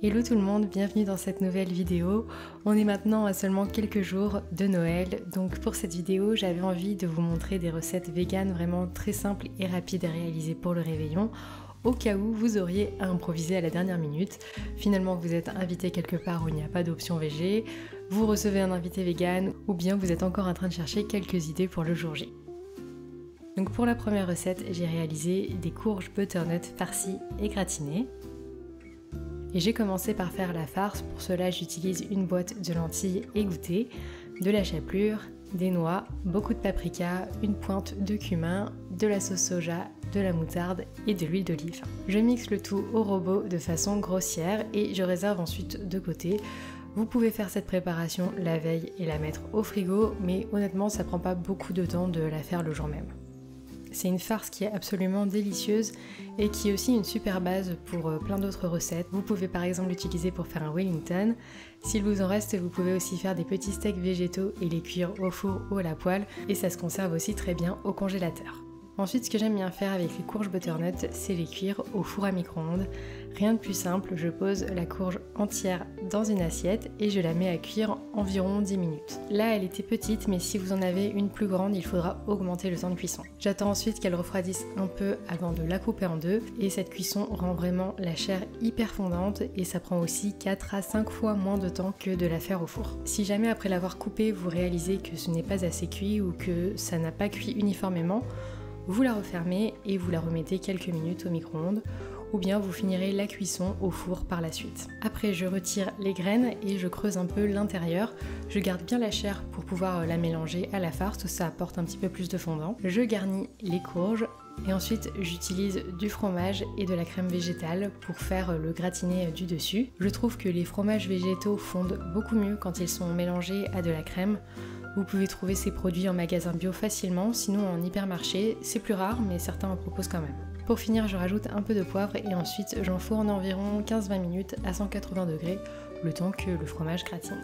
Hello tout le monde, bienvenue dans cette nouvelle vidéo. On est maintenant à seulement quelques jours de Noël, donc pour cette vidéo j'avais envie de vous montrer des recettes véganes vraiment très simples et rapides à réaliser pour le réveillon, au cas où vous auriez à improviser à la dernière minute. Finalement vous êtes invité quelque part où il n'y a pas d'option végé, vous recevez un invité vegan ou bien vous êtes encore en train de chercher quelques idées pour le jour J. Donc pour la première recette, j'ai réalisé des courges butternut farcies et gratinées. Et j'ai commencé par faire la farce, pour cela j'utilise une boîte de lentilles égouttées, de la chapelure, des noix, beaucoup de paprika, une pointe de cumin, de la sauce soja, de la moutarde et de l'huile d'olive. Je mixe le tout au robot de façon grossière et je réserve ensuite de côté. Vous pouvez faire cette préparation la veille et la mettre au frigo, mais honnêtement ça prend pas beaucoup de temps de la faire le jour même. C'est une farce qui est absolument délicieuse et qui est aussi une super base pour plein d'autres recettes. Vous pouvez par exemple l'utiliser pour faire un Wellington. S'il vous en reste, vous pouvez aussi faire des petits steaks végétaux et les cuire au four ou à la poêle, et ça se conserve aussi très bien au congélateur. Ensuite, ce que j'aime bien faire avec les courges butternut, c'est les cuire au four à micro-ondes. Rien de plus simple, je pose la courge entière dans une assiette et je la mets à cuire environ 10 minutes. Là, elle était petite, mais si vous en avez une plus grande, il faudra augmenter le temps de cuisson. J'attends ensuite qu'elle refroidisse un peu avant de la couper en deux, et cette cuisson rend vraiment la chair hyper fondante et ça prend aussi 4 à 5 fois moins de temps que de la faire au four. Si jamais après l'avoir coupée, vous réalisez que ce n'est pas assez cuit ou que ça n'a pas cuit uniformément, vous la refermez et vous la remettez quelques minutes au micro-ondes, ou bien vous finirez la cuisson au four par la suite. Après je retire les graines et je creuse un peu l'intérieur. Je garde bien la chair pour pouvoir la mélanger à la farce, ça apporte un petit peu plus de fondant. Je garnis les courges et ensuite j'utilise du fromage et de la crème végétale pour faire le gratiné du dessus. Je trouve que les fromages végétaux fondent beaucoup mieux quand ils sont mélangés à de la crème. Vous pouvez trouver ces produits en magasin bio facilement, sinon en hypermarché, c'est plus rare mais certains en proposent quand même. Pour finir, je rajoute un peu de poivre et ensuite j'enfourne environ 15-20 minutes à 180 degrés, le temps que le fromage gratine.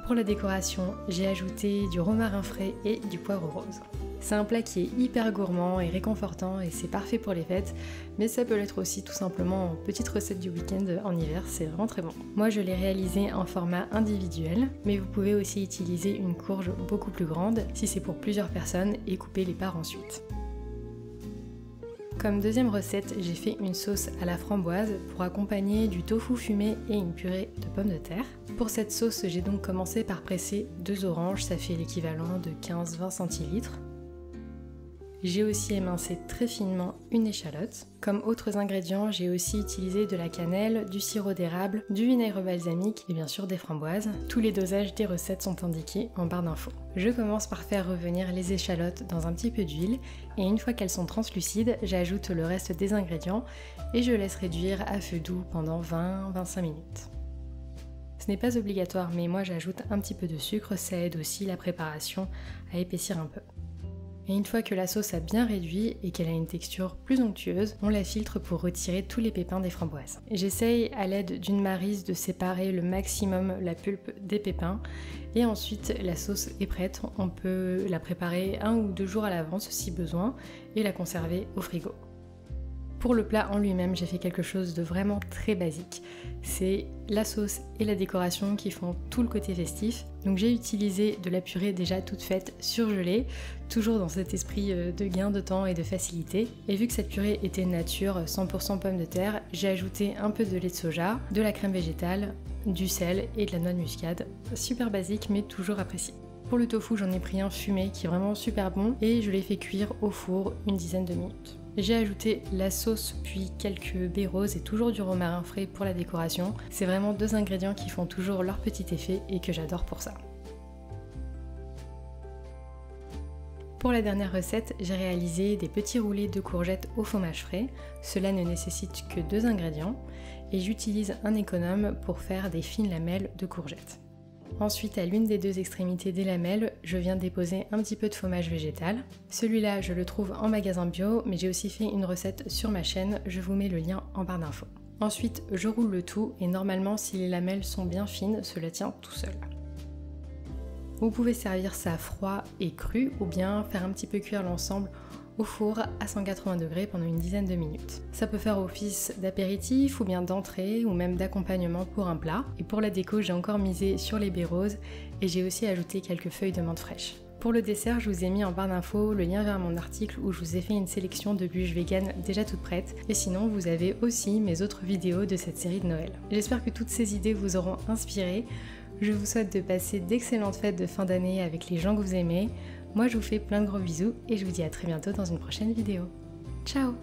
Pour la décoration, j'ai ajouté du romarin frais et du poivre rose. C'est un plat qui est hyper gourmand et réconfortant et c'est parfait pour les fêtes, mais ça peut l'être aussi tout simplement en petite recette du week-end en hiver, c'est vraiment très bon. Moi je l'ai réalisé en format individuel, mais vous pouvez aussi utiliser une courge beaucoup plus grande si c'est pour plusieurs personnes et couper les parts ensuite. Comme deuxième recette, j'ai fait une sauce à la framboise pour accompagner du tofu fumé et une purée de pommes de terre. Pour cette sauce, j'ai donc commencé par presser 2 oranges, ça fait l'équivalent de 15-20 centilitres. J'ai aussi émincé très finement une échalote. Comme autres ingrédients, j'ai aussi utilisé de la cannelle, du sirop d'érable, du vinaigre balsamique et bien sûr des framboises. Tous les dosages des recettes sont indiqués en barre d'infos. Je commence par faire revenir les échalotes dans un petit peu d'huile et une fois qu'elles sont translucides, j'ajoute le reste des ingrédients et je laisse réduire à feu doux pendant 20-25 minutes. Ce n'est pas obligatoire, mais moi j'ajoute un petit peu de sucre, ça aide aussi la préparation à épaissir un peu. Et une fois que la sauce a bien réduit et qu'elle a une texture plus onctueuse, on la filtre pour retirer tous les pépins des framboises. J'essaye à l'aide d'une maryse de séparer le maximum la pulpe des pépins et ensuite la sauce est prête. On peut la préparer 1 ou 2 jours à l'avance si besoin et la conserver au frigo. Pour le plat en lui-même, j'ai fait quelque chose de vraiment très basique. C'est la sauce et la décoration qui font tout le côté festif. Donc j'ai utilisé de la purée déjà toute faite, surgelée, toujours dans cet esprit de gain de temps et de facilité. Et vu que cette purée était nature, 100% pommes de terre, j'ai ajouté un peu de lait de soja, de la crème végétale, du sel et de la noix de muscade. Super basique mais toujours apprécié. Pour le tofu, j'en ai pris un fumé qui est vraiment super bon et je l'ai fait cuire au four une dizaine de minutes. J'ai ajouté la sauce puis quelques baies roses et toujours du romarin frais pour la décoration. C'est vraiment 2 ingrédients qui font toujours leur petit effet et que j'adore pour ça. Pour la dernière recette, j'ai réalisé des petits roulés de courgettes au fromage frais. Cela ne nécessite que 2 ingrédients et j'utilise un économe pour faire des fines lamelles de courgettes. Ensuite, à l'une des 2 extrémités des lamelles, je viens déposer un petit peu de fromage végétal. Celui-là, je le trouve en magasin bio, mais j'ai aussi fait une recette sur ma chaîne, je vous mets le lien en barre d'infos. Ensuite, je roule le tout et normalement, si les lamelles sont bien fines, cela tient tout seul. Vous pouvez servir ça froid et cru ou bien faire un petit peu cuire l'ensemble au four à 180 degrés pendant une dizaine de minutes. Ça peut faire office d'apéritif ou bien d'entrée ou même d'accompagnement pour un plat. Et pour la déco, j'ai encore misé sur les baies roses et j'ai aussi ajouté quelques feuilles de menthe fraîche. Pour le dessert, je vous ai mis en barre d'infos le lien vers mon article où je vous ai fait une sélection de bûches véganes déjà toutes prêtes. Et sinon, vous avez aussi mes autres vidéos de cette série de Noël. J'espère que toutes ces idées vous auront inspiré. Je vous souhaite de passer d'excellentes fêtes de fin d'année avec les gens que vous aimez. Moi, je vous fais plein de gros bisous et je vous dis à très bientôt dans une prochaine vidéo. Ciao!